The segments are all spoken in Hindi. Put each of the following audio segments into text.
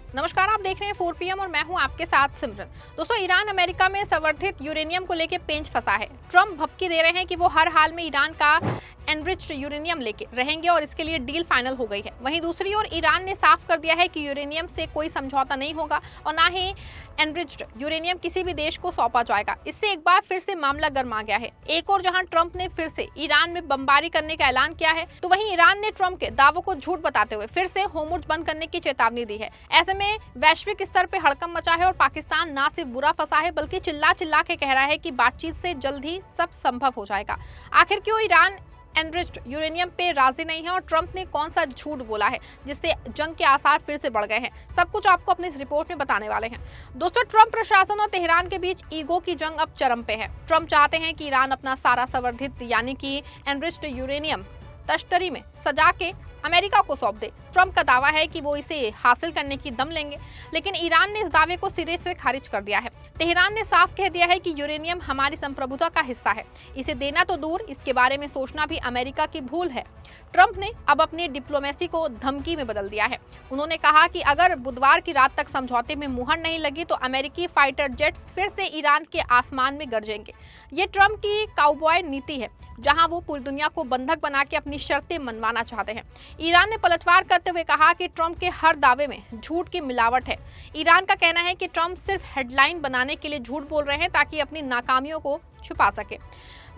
नमस्कार, आप देख रहे हैं 4 PM और मैं हूं आपके साथ सिमरन। दोस्तों, ईरान अमेरिका में संवर्धित यूरेनियम को लेकर पेंच फंसा है। ट्रम्प भपकी दे रहे हैं कि वो हर हाल में ईरान का एनरिच्ड यूरेनियम लेके रहेंगे और इसके लिए डील फाइनल हो गई है। वहीं दूसरी ओर ईरान ने साफ कर दिया है कि यूरेनियम से कोई समझौता नहीं होगा और ना ही एनरिच्ड यूरेनियम किसी भी देश को सौंपा जाएगा। इससे एक बार फिर से मामला गर्मा गया है। एक और जहां ट्रंप ने फिर से ईरान में बमबारी करने का ऐलान किया है, तो वहीं ईरान ने ट्रंप के दावों को झूठ बताते हुए फिर से होर्मुज़ बंद करने की चेतावनी दी है। ऐसे में वैश्विक स्तर पर हड़कंप मचा है और पाकिस्तान ना सिर्फ बुरा फंसा है बल्कि चिल्ला चिल्ला के कह रहा है कि बातचीत से जल्द ही सब संभव हो जाएगा। आखिर क्यों ईरान एनरिच्ड यूरेनियम पे राजी नहीं है और ट्रंप ने कौन सा झूठ बोला है जिससे जंग के आसार फिर से बढ़ गए हैं, सब कुछ आपको अपनी इस रिपोर्ट में बताने वाले हैं। दोस्तों, ट्रंप प्रशासन और तेहरान के बीच ईगो की जंग अब चरम पे है। ट्रंप चाहते हैं कि ईरान अपना सारा संवर्धित यानी कि एनरिच्ड यूरेनियम तश्तरी में सजा के अमेरिका को सौंप दे। ट्रंप का दावा है कि वो इसे हासिल करने की दम लेंगे, लेकिन ईरान ने इस दावे को सिरे से खारिज कर दिया है। तेहरान ने साफ कह दिया है कि यूरेनियम हमारी संप्रभुता का हिस्सा है, इसे देना तो दूर, इसके बारे में सोचना भी अमेरिका की भूल है। ट्रंप ने अब अपनी डिप्लोमेसी को धमकी में बदल दिया है। उन्होंने कहा कि अगर बुधवार की रात तक समझौते में मुहर नहीं लगी तो अमेरिकी फाइटर जेट्स फिर से ईरान के आसमान में गरजेंगे। ये ट्रंप की काउबॉय नीति है, जहां वो पूरी दुनिया को बंधक बना के अपनी शर्तें मनवाना चाहते हैं। ईरान ने पलटवार करते हुए कहा कि ट्रंप के हर दावे में झूठ की मिलावट है। ईरान का कहना है कि ट्रंप सिर्फ हेडलाइन बनाने के लिए झूठ बोल रहे हैं ताकि अपनी नाकामियों को छुपा सके।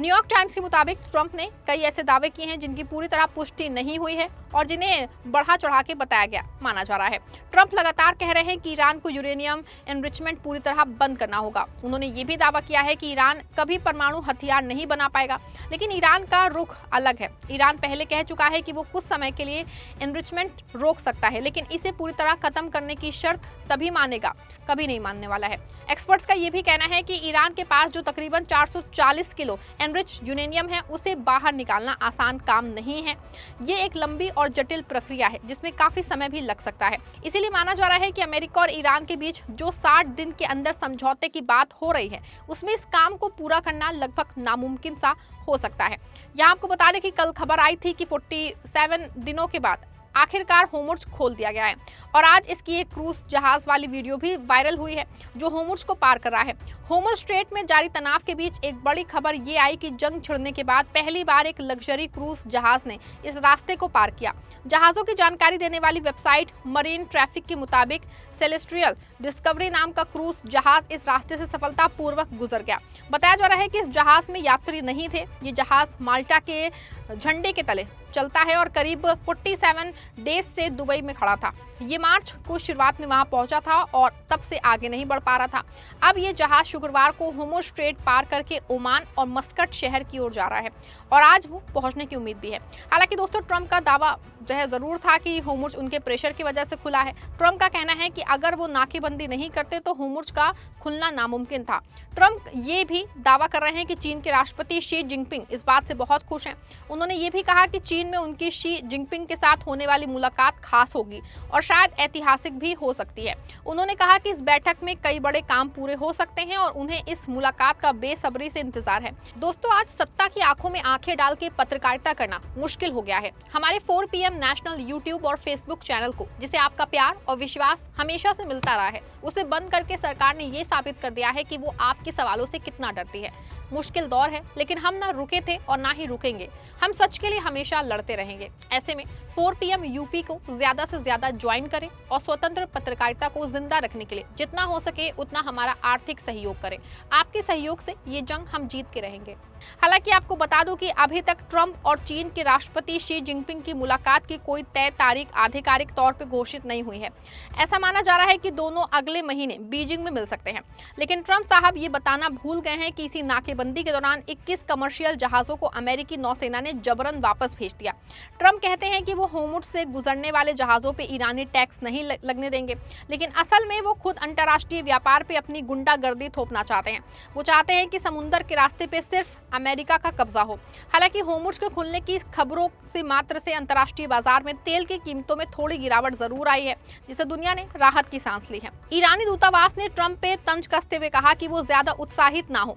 न्यूयॉर्क टाइम्स के मुताबिक ट्रंप ने कई ऐसे दावे किए हैं जिनकी पूरी तरह पुष्टि नहीं हुई है और जिन्हें बढ़ा चढ़ा के बताया गया माना जा रहा है। ट्रंप लगातार कह रहे हैं कि ईरान को यूरेनियम एनरिचमेंट पूरी तरह बंद करना होगा। उन्होंने ये भी दावा किया है कि ईरान कभी परमाणु हथियार नहीं बना पाएगा, लेकिन ईरान का रुख अलग है। ईरान पहले कह चुका है कि वो कुछ समय के लिए एनरिचमेंट रोक सकता है, लेकिन इसे पूरी तरह खत्म करने की शर्त तभी मानेगा, कभी नहीं मानने वाला है। एक्सपर्ट्स का ये भी कहना है कि ईरान के पास जो तकरीबन 440 किलो एनरिच यूरेनियम है, उसे बाहर निकालना आसान काम नहीं है। ये एक लंबी और जटिल प्रक्रिया है जिसमें काफी समय भी लग सकता है। इसीलिए माना जा रहा है कि अमेरिका और ईरान के बीच जो 60 दिन के अंदर समझौते की बात हो रही है, उसमें इस काम को पूरा करना लगभग नामुमकिन सा हो सकता है। यहाँ आपको बता दें कि कल खबर आई थी कि 47 दिनों के बाद आखिरकार होर्मुज़ खोल दिया गया है और आज इसकी एक क्रूज जहाज वाली वीडियो भी वायरल हुई है जो होर्मुज़ को पार कर रहा है। होर्मुज़ स्ट्रेट में जारी तनाव के बीच एक बड़ी खबर ये आई कि जंग छिड़ने के बाद पहली बार एक लग्जरी क्रूज जहाज ने इस रास्ते को पार किया। जहाज़ों की जानकारी देने वाली वेबसाइट मरीन ट्रैफिक के मुताबिक सेलेस्ट्रियल डिस्कवरी नाम का क्रूज जहाज इस रास्ते से सफलतापूर्वक गुजर गया। बताया जा रहा है कि इस जहाज में यात्री नहीं थे। ये जहाज माल्टा के झंडे के तले चलता है और करीब 47 डेज से दुबई में खड़ा था। ये मार्च को शुरुआत में वहां पहुंचा था और तब से आगे नहीं बढ़ पा रहा था। अब ये जहाज शुक्रवार को होर्मुज़ स्ट्रेट पार करके ओमान और मस्कट शहर की ओर जा रहा है और आज वो पहुंचने की उम्मीद भी है। हालांकि दोस्तों, ट्रंप का दावा जो है जरूर था कि होर्मुज़ उनके प्रेशर की वजह से खुला है। ट्रंप का कहना है कि अगर वो नाकेबंदी नहीं करते तो होर्मुज़ का खुलना नामुमकिन था। ट्रंप ये भी दावा कर रहे हैं कि चीन के राष्ट्रपति शी जिनपिंग इस बात से बहुत खुश हैं। उन्होंने ये भी कहा कि चीन में उनकी शी जिनपिंग के साथ होने वाली मुलाकात खास होगी और शायद ऐतिहासिक भी हो सकती है। उन्होंने कहा कि इस बैठक में कई बड़े काम पूरे हो सकते हैं और उन्हें इस मुलाकात का बेसब्री से इंतजार है। दोस्तों, आज सत्ता की आंखों में आंखें डाल के पत्रकारिता करना मुश्किल हो गया है। हमारे 4 PM नेशनल यूट्यूब और फेसबुक चैनल को, जिसे आपका प्यार और विश्वास हमेशा से मिलता रहा है, उसे बंद करके सरकार ने ये साबित कर दिया है कि वो आपके सवालों से कितना डरती है। मुश्किल दौर है, लेकिन हम ना रुके थे और ना ही रुकेंगे। हम सच के लिए हमेशा लड़ते रहेंगे। ऐसे में 4 PM यूपी को ज्यादा से ज्यादा ज्वाइन करें और स्वतंत्र पत्रकारिता को जिंदा रखने के लिए जितना हो सके उतना हमारा आर्थिक सहयोग करें। आपके सहयोग से ये जंग हम जीत के रहेंगे। हालांकि आपको बता दूं कि अभी तक ट्रंप और चीन के राष्ट्रपति शी जिनपिंग की मुलाकात की कोई तय तारीख आधिकारिक तौर पर घोषित नहीं हुई है। ऐसा माना जा रहा है कि दोनों अगले महीने बीजिंग में मिल सकते हैं, लेकिन ट्रंप साहब ये बताना भूल गए हैं कि इसी नाकेबंदी के दौरान 21 कमर्शियल जहाजों को अमेरिकी नौसेना ने जबरन वापस भेज दिया। ट्रंप कहते हैं कि वो होर्मुज़ से गुजरने वाले जहाजों पर ईरानी टैक्स नहीं लगने देंगे, लेकिन असल में वो खुद अंतर्राष्ट्रीय व्यापार पे अपनी गुंडागर्दी थोपना चाहते हैं। वो चाहते हैं कि समुद्र के रास्ते पे सिर्फ अमेरिका का कब्जा हो। हालांकि होर्मुज़ के खुलने की खबरों से मात्र से अंतर्राष्ट्रीय बाजार में तेल की कीमतों में थोड़ी गिरावट जरूर आई है, जिससे दुनिया ने राहत की सांस ली है। ईरानी दूतावास ने ट्रंप पे तंज कसते हुए कहा कि वो ज्यादा उत्साहित ना हो।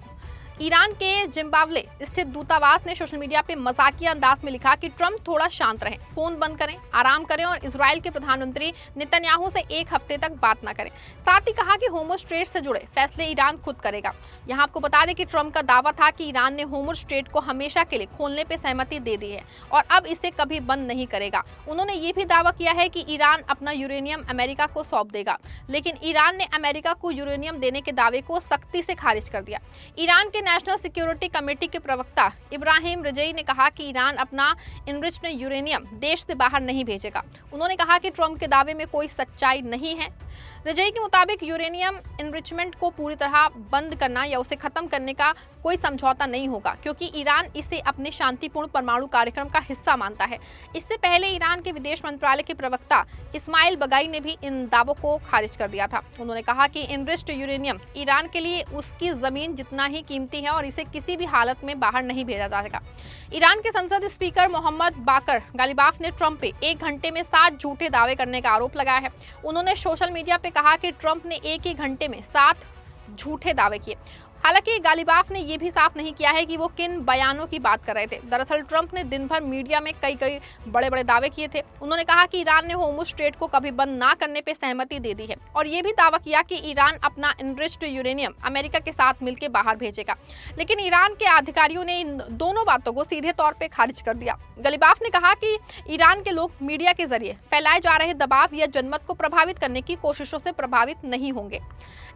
ईरान के जिम्बाब्वे स्थित दूतावास ने सोशल मीडिया पे मजाकिया अंदाज में लिखा कि ट्रंप थोड़ा शांत रहें, फोन बंद करें, आराम करें और इजराइल के प्रधानमंत्री नेतन्याहू से एक हफ्ते तक बात न करें। साथ ही कहा कि होमस स्ट्रेट से जुड़े फैसले ईरान खुद करेगा। यहाँ आपको बता दें कि ट्रंप का दावा था कि ईरान ने होमस स्ट्रेट को हमेशा के लिए खोलने पर सहमति दे दी है और अब इसे कभी बंद नहीं करेगा। उन्होंने ये भी दावा किया है कि ईरान अपना यूरेनियम अमेरिका को सौंप देगा, लेकिन ईरान ने अमेरिका को यूरेनियम देने के दावे को सख्ती से खारिज कर दिया। ईरान के नेशनल सिक्योरिटी कमेटी के प्रवक्ता इब्राहिम रजई ने कहा कि ईरान अपना इनरिच्ड यूरेनियम देश से बाहर नहीं भेजेगा। उन्होंने कहा कि ट्रंप के दावे में कोई सच्चाई नहीं है। रजई के मुताबिक यूरेनियम इनरिचमेंट को पूरी तरह बंद करना या उसे खत्म करने का कोई समझौता नहीं होगा, क्योंकि ईरान इसे अपने शांतिपूर्ण परमाणु कार्यक्रम का हिस्सा मानता है। इससे पहले ईरान के विदेश मंत्रालय के प्रवक्ता इस्माइल बगाई ने भी इन दावों को खारिज कर दिया था। उन्होंने कहा कि इनरिच्ड यूरेनियम ईरान के लिए उसकी जमीन जितना ही कीमती है और इसे किसी भी हालत में बाहर नहीं भेजा जा सकेगा। ईरान के संसद स्पीकर मोहम्मद बाकर गालिबाफ ने ट्रंप पे 1 घंटे में 7 झूठे दावे करने का आरोप लगाया है। उन्होंने सोशल मीडिया पे कहा कि ट्रंप ने 1 ही घंटे में 7 झूठे दावे किए। हालांकि गालिबाफ ने यह भी साफ नहीं किया है कि वो किन बयानों की बात कर रहे थे। दरअसल ट्रंप ने दिन भर मीडिया में कई बड़े दावे किए थे। उन्होंने कहा कि ईरान ने होर्मुज़ स्ट्रेट को कभी बंद ना करने पर सहमति दे दी है और ये भी दावा किया कि ईरान अपना इनरिच्ड यूरेनियम अमेरिका के साथ मिलकर बाहर भेजेगा। लेकिन ईरान के अधिकारियों ने इन दोनों बातों को सीधे तौर पर खारिज कर दिया। गालिबाफ ने कहा कि ईरान के लोग मीडिया के जरिए फैलाए जा रहे दबाव या जनमत को प्रभावित करने की कोशिशों से प्रभावित नहीं होंगे।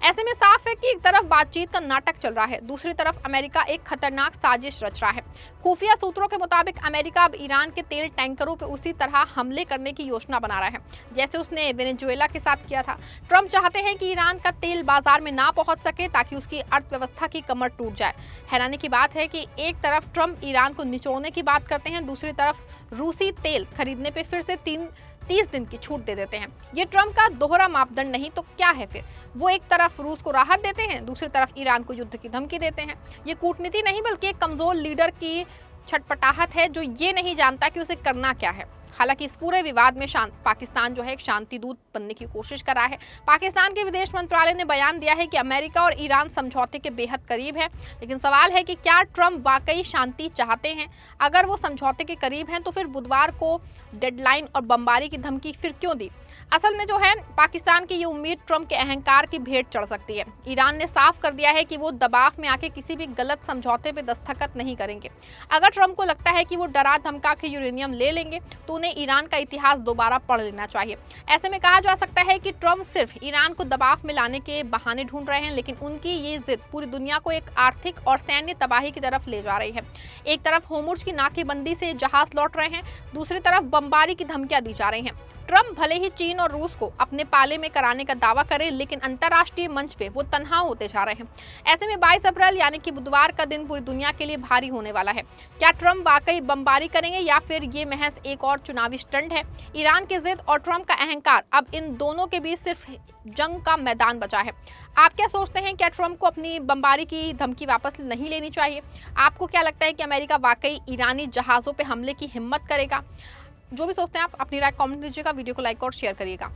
ऐसे में साफ है कि एक तरफ बातचीत का नाटक चल रहा है, दूसरी तरफ अमेरिका एक खतरनाक साजिश रच रहा है। खुफिया सूत्रों के मुताबिक अमेरिका अब ईरान के तेल टैंकरों पर उसी तरह हमले करने की योजना बना रहा है जैसे उसने वेनेजुएला के साथ किया था। ट्रंप चाहते हैं कि ईरान का तेल बाजार में ना पहुंच सके ताकि उसकी अर्थव्यवस्था की कमर टूट जाए। हैरानी की बात है कि एक तरफ ट्रंप ईरान को निचोड़ने की बात करते हैं, दूसरी तरफ रूसी तेल खरीदने पे फिर से 30 दिन की छूट दे देते हैं। ये ट्रंप का दोहरा मापदंड नहीं तो क्या है फिर? वो एक तरफ रूस को राहत देते हैं, दूसरी तरफ ईरान को युद्ध की धमकी देते हैं। ये कूटनीति नहीं बल्कि एक कमजोर लीडर की छटपटाहट है जो ये नहीं जानता कि उसे करना क्या है। हालांकि इस पूरे विवाद में पाकिस्तान जो है एक शांति दूत बनने की कोशिश कर रहा है। पाकिस्तान के विदेश मंत्रालय ने बयान दिया है कि अमेरिका और ईरान समझौते के बेहद करीब है, लेकिन सवाल है कि क्या ट्रंप वाकई शांति चाहते हैं? अगर वो समझौते के करीब हैं तो फिर बुधवार को डेडलाइन और बमबारी की धमकी फिर क्यों दी? असल में जो है पाकिस्तान की ये उम्मीद ट्रंप के अहंकार की भेंट चढ़ सकती है। ईरान ने साफ कर दिया है कि वो दबाव में आके किसी भी गलत समझौते पे दस्तखत नहीं करेंगे। अगर ट्रंप को लगता है कि वो डरा धमका के यूरेनियम ले लेंगे तो उन्हें ईरान का इतिहास दोबारा पढ़ लेना चाहिए। ऐसे में कहा जा सकता है कि ट्रंप सिर्फ ईरान को दबाव में लाने के बहाने ढूंढ रहे हैं, लेकिन उनकी ये जिद पूरी दुनिया को एक आर्थिक और सैन्य तबाही की तरफ ले जा रही है। एक तरफ होर्मुज़ की नाकेबंदी से जहाज लौट रहे हैं, दूसरी तरफ बमबारी की धमकियां दी जा रही हैं। ट्रंप भले ही चीन और रूस को अपने पाले में कराने का दावा करें, लेकिन अंतर्राष्ट्रीय मंच पे वो तन्हा होते जा रहे हैं। ऐसे में 22 अप्रैल यानी कि बुधवार का दिन पूरी दुनिया के लिए भारी होने वाला है। क्या ट्रंप वाकई बमबारी करेंगे या फिर ये महज एक और चुनावी स्टंट है? ईरान की जिद और ट्रंप का अहंकार, अब इन दोनों के बीच सिर्फ जंग का मैदान बचा है। आप क्या सोचते हैं? क्या ट्रंप को अपनी बमबारी की धमकी वापस नहीं लेनी चाहिए? आपको क्या लगता है कि अमेरिका वाकई ईरानी जहाज़ों पर हमले की हिम्मत करेगा? जो भी सोचते हैं आप अपनी राय कमेंट कीजिएगा, वीडियो को लाइक और शेयर करिएगा।